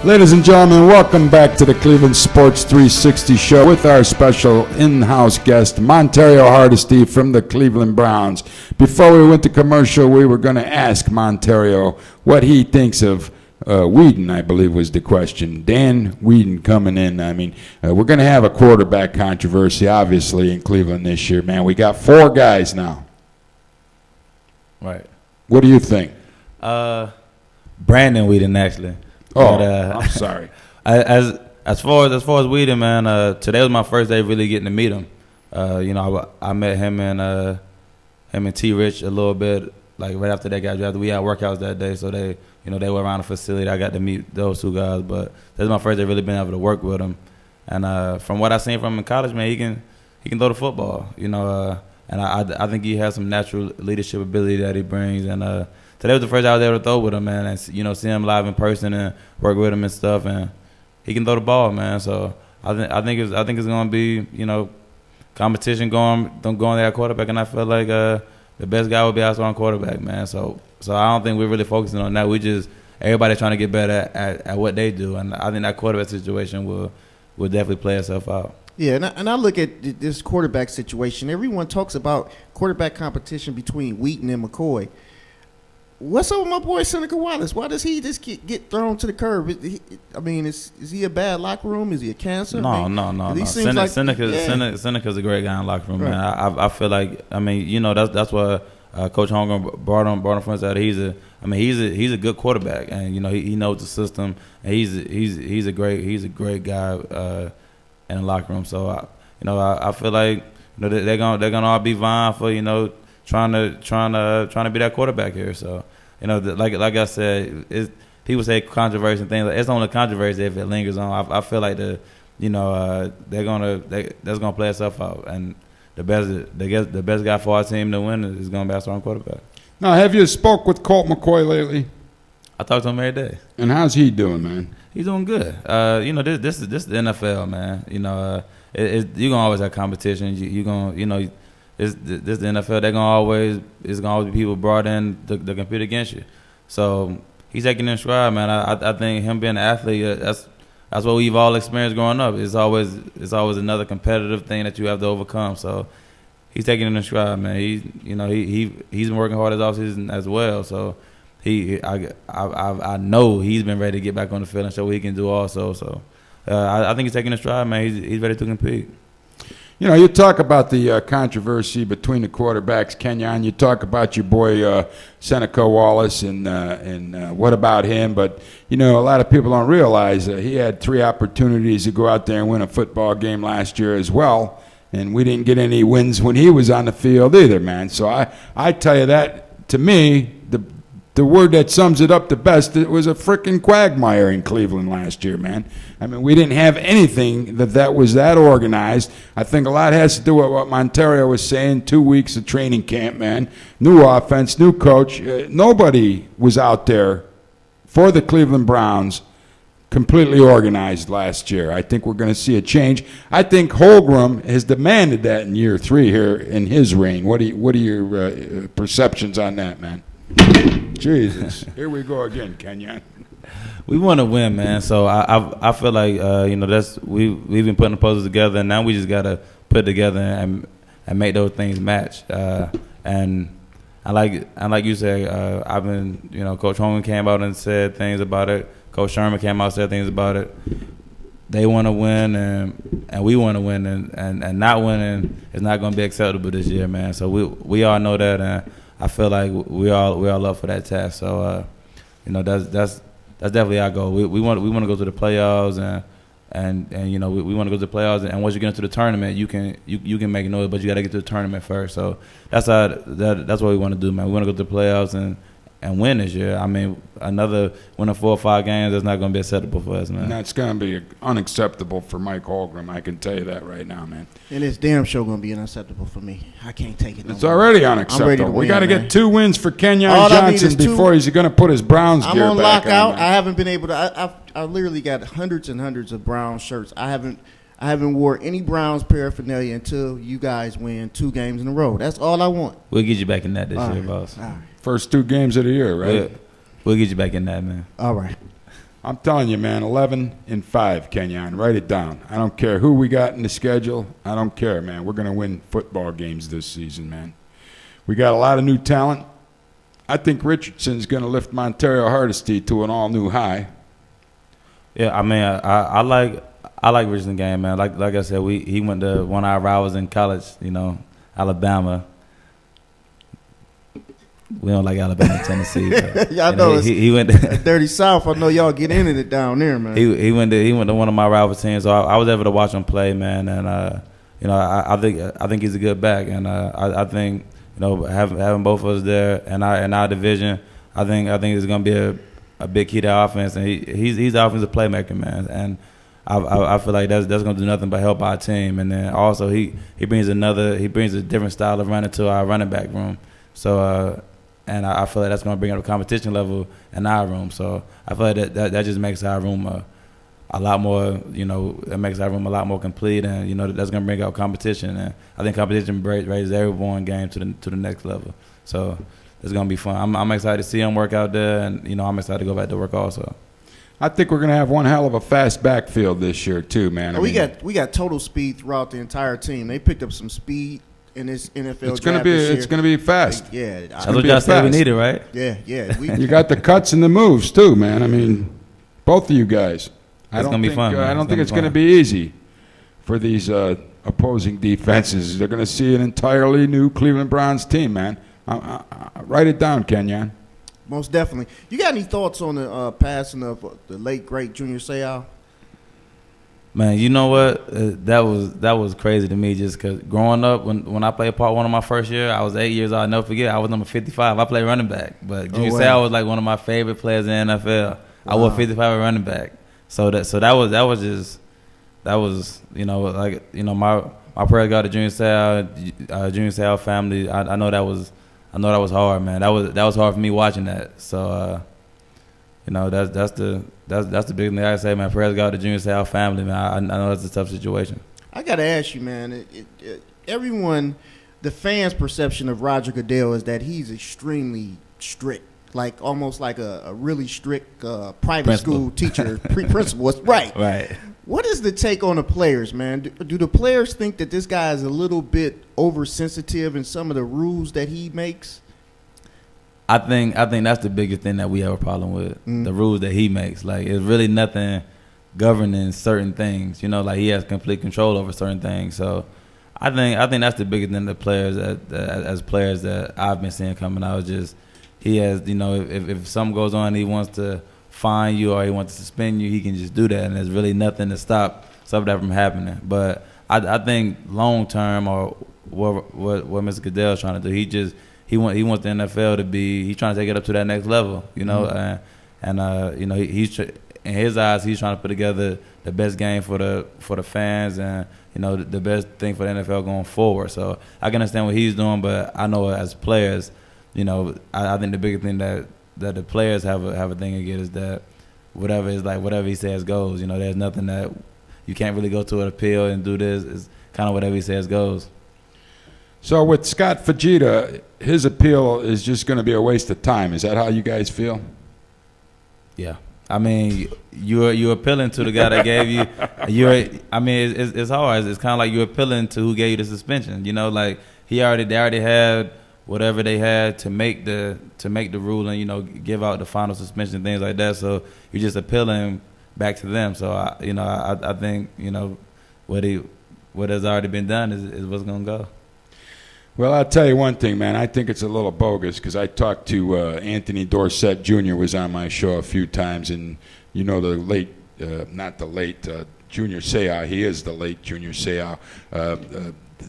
Ladies and gentlemen, welcome back to the Cleveland Sports 360 show with our special in-house guest, Montario Hardesty from the Cleveland Browns. Before we went to commercial, we were going to ask Montario what he thinks of Whedon, I believe was the question. Dan Whedon coming in. I mean, we're going to have a quarterback controversy, obviously, in Cleveland this year, man. We got 4 guys now. Right. What do you think? Brandon Whedon, actually. Oh, But, I'm sorry. As far as Whedon, man, today was my first day really getting to meet him. I met him and T. Rich a little bit, like right after they got drafted. We had workouts that day, so they were around the facility. I got to meet those 2 guys, but this is my first day really being able to work with him. And from what I seen from him in college, man, he can throw the football, and I think he has some natural leadership ability that he brings. And today was the first day I was able to throw with him, man, and see him live in person and work with him and stuff. And he can throw the ball, man. So I think it's gonna be competition going there at quarterback, and I feel like the best guy will be our starting quarterback, man. So I don't think we're really focusing on that. We just everybody trying to get better at what they do, and I think that quarterback situation will definitely play itself out. Yeah, and I look at this quarterback situation. Everyone talks about quarterback competition between Wheaton and McCoy. What's up with my boy Seneca Wallace? Why does he just get thrown to the curb? Is he a bad locker room? Is he a cancer? No. Seneca's a great guy in the locker room, right. Man. I feel like that's what Coach Holmgren brought on from us out. He's a good quarterback, and he knows the system, and he's a great guy in the locker room. So I feel like they're gonna all be vying for trying to be that quarterback here. So like I said, people say controversy and things. It's only controversy if it lingers on. I feel like that's gonna play itself out, and the best guy for our team to win is gonna be our starting quarterback. Now, have you spoke with Colt McCoy lately? I talk to him every day. And how's he doing, man? He's doing good. This is the NFL, man. You're gonna always have competition. This the NFL. It's gonna always be people brought in to compete against you. So he's taking it in stride, man. I think him being an athlete, that's what we've all experienced growing up. It's always another competitive thing that you have to overcome. So he's taking it in stride, man. He's been working hard this offseason as well. So I know he's been ready to get back on the field and show what he can do also. So I think he's taking it in stride, man. He's ready to compete. You talk about the controversy between the quarterbacks, Kenyon. You talk about your boy Seneca Wallace and what about him? But, a lot of people don't realize he had 3 opportunities to go out there and win a football game last year as well. And we didn't get any wins when he was on the field either, man. So I tell you that, to me, the word that sums it up the best, it was a freaking quagmire in Cleveland last year, man. I mean, we didn't have anything that was that organized. I think a lot has to do with what Montario was saying, 2 weeks of training camp, man. New offense, new coach. Nobody was out there for the Cleveland Browns completely organized last year. I think we're going to see a change. I think Holmgren has demanded that in year 3 here in his reign. What are your perceptions on that, man? Jesus, here we go again, Kenyon. We want to win, man. So I feel like we've been putting the puzzles together, and now we just gotta put it together and make those things match. And like you said, I've been Coach Holmgren came out and said things about it. Coach Sherman came out and said things about it. They want to win, and we want to win, and not winning is not going to be acceptable this year, man. So we all know that, and I feel like we all up for that task. So that's definitely our goal. We want to go to the playoffs, and we want to go to the playoffs. And once you get into the tournament, you can make noise, but you got to get to the tournament first. So that's what we want to do, man. We want to go to the playoffs and win this year. I mean, another winning 4 or 5 games is not going to be acceptable for us, man. And that's going to be unacceptable for Mike Holmgren. I can tell you that right now, man. And it's damn sure going to be unacceptable for me. I can't take it. It's already unacceptable. We got to get 2 wins for Kenyon Johnson before he's going to put his Browns gear back on. I'm on lockout. I haven't been able to. I literally got hundreds and hundreds of Browns shirts. I haven't wore any Browns paraphernalia until you guys win 2 games in a row. That's all I want. We'll get you back in that this year, boss. All right. First 2 games of the year, right? We'll get you back in that, man. All right. I'm telling you, man, 11-5, Kenyon. Write it down. I don't care who we got in the schedule. I don't care, man. We're going to win football games this season, man. We got a lot of new talent. I think Richardson's going to lift Montario Hardesty to an all-new high. Yeah, I mean, I like Richardson game, man. Like I said, he went to one of our rivals in college, Alabama. We don't like Alabama, Tennessee. But, y'all know he went to Dirty South. I know y'all get into it down there, man. He went to one of my rival teams, so I was able to watch him play, man. And I think he's a good back, and I think having both of us there in our division, I think it's gonna be a big key to our offense, and he's the offensive playmaker, man. And I feel like that's gonna do nothing but help our team. And then also he brings a different style of running to our running back room. So and I feel like that's gonna bring up the competition level in our room. So I feel like that just makes our room a lot more, it makes our room a lot more complete, and that's gonna bring out competition. And I think competition raises every game to the next level. So it's gonna be fun. I'm excited to see him work out there, and I'm excited to go back to work also. I think we're going to have one hell of a fast backfield this year too, man. We got total speed throughout the entire team. They picked up some speed in this NFL draft this year. It's going to be fast. Yeah, that's what y'all said we needed, right? Yeah. You got the cuts and the moves too, man. I mean, both of you guys. It's going to be fun. I don't think it's going to be easy for these opposing defenses. They're going to see an entirely new Cleveland Browns team, man. Write it down, Kenyon. Most definitely. You got any thoughts on the passing of the late great Junior Seau? Man, you know what? That was crazy to me. Just because growing up, when I played part one of my first year, I was 8 years old. I'll never forget. I was number 55. I played running back, but Junior Seau was like one of my favorite players in the NFL. Wow. I wore 55 at running back. So that was my prayers go to Junior Seau family. I know that was hard, man. That was hard for me watching that. So, that's the big thing I say, man. Prayers go to Junior Seau family, man. I know that's a tough situation. I gotta ask you, man. Everyone, the fans' perception of Roger Goodell is that he's extremely strict, like almost like a really strict private school teacher, principal. Right. Right. What is the take on the players, man? Do the players think that this guy is a little bit oversensitive in some of the rules that he makes? I think that's the biggest thing that we have a problem with, the rules that he makes. Like, it's really nothing governing certain things. Like he has complete control over certain things. So I think that's the biggest thing that players as players that I've been seeing coming out. Just he has, if something goes on, he wants to fine you or he wants to suspend you, he can just do that, and there's really nothing to stop that from happening. But I think long term, or what Mr. Goodell is trying to do, he wants the NFL to be, he's trying to take it up to that next level, and he's in his eyes, he's trying to put together the best game for the fans, and the best thing for the NFL going forward. So I can understand what he's doing, but I know as players, I think the biggest thing that the players have a thing against is that whatever he says goes. There's nothing that you can't really go to an appeal and do this. It's kind of whatever he says goes. So with Scott Fujita, his appeal is just going to be a waste of time. Is that how you guys feel? Yeah. I mean, you're appealing to the guy that gave you. It's hard. It's kind of like you're appealing to who gave you the suspension. Like they already had whatever they had to make the ruling, give out the final suspension, things like that. So you're just appealing back to them. So I think what has already been done is what's gonna go. Well, I'll tell you one thing, man. I think it's a little bogus because I talked to Anthony Dorsett Jr. was on my show a few times, and the late, not the late Junior Seau. He is the late Junior Seau.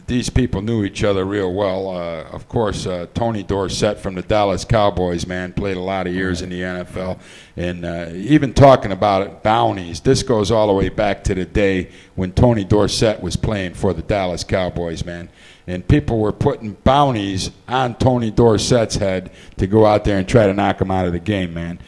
These people knew each other real well. Of course, Tony Dorsett from the Dallas Cowboys, man, played a lot of years in the NFL. And even talking about it, bounties, this goes all the way back to the day when Tony Dorsett was playing for the Dallas Cowboys, man. And people were putting bounties on Tony Dorsett's head to go out there and try to knock him out of the game, man.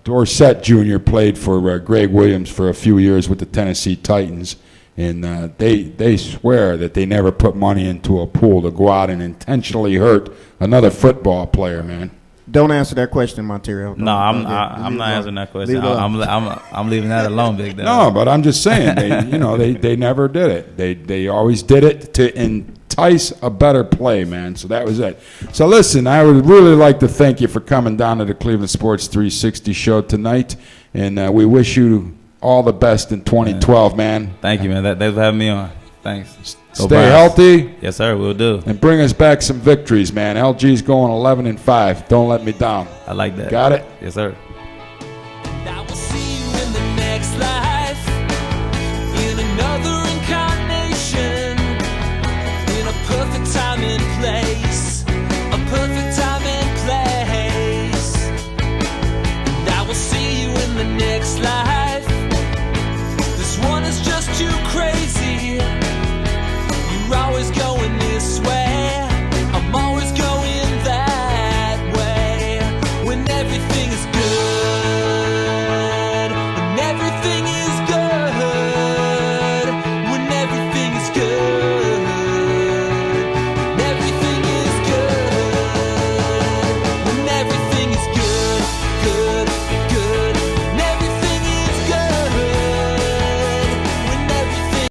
Dorsett Jr. played for Greg Williams for a few years with the Tennessee Titans. And they swear that they never put money into a pool to go out and intentionally hurt another football player, man. Don't answer that question, Montario. No, I'm not answering that question. I'm leaving that alone, Big Dog. No, but I'm just saying, they never did it. They always did it to entice a better play, man. So that was it. So listen, I would really like to thank you for coming down to the Cleveland Sports 360 show tonight, and we wish you all the best in 2012, man. Thank you, man. Thanks for having me on. Thanks. Stay healthy. Yes, sir. We'll do. And bring us back some victories, man. LG's going 11-5. Don't let me down. I like that. Got it? Yes, sir.